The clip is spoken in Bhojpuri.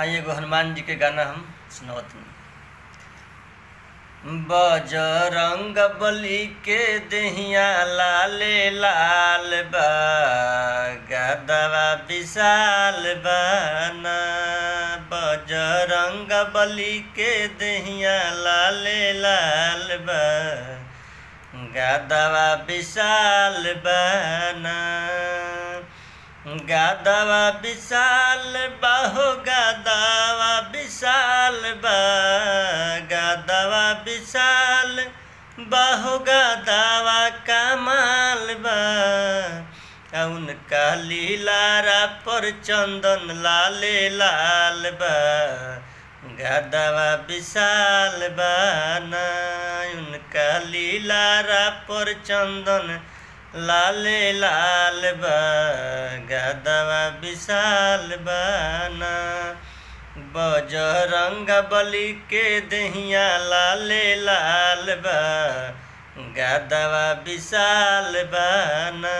आइए एगो हनुमान जी के गाना हम सुनावत हनी। बजरंग बली के देहिया लाले लाल बा, गदवा विशाल बाना। बजरंग बली के देहिया लाले लाल बा, गदवा विशाल बाना। गदवा विशाल बाहो गदवा विशाल बा, गदवा विशाल बाहो गदवा कमाल बा। उनका लीलारा पर चंदन लाले लाल बा, गदवा विशाल बाना। उनका लीलारा पर चंदन लाले लाल बा, गदवा विशाल बाना। बजरंग बली के देहिया लाले लाल बा, गदवा विशाल बाना।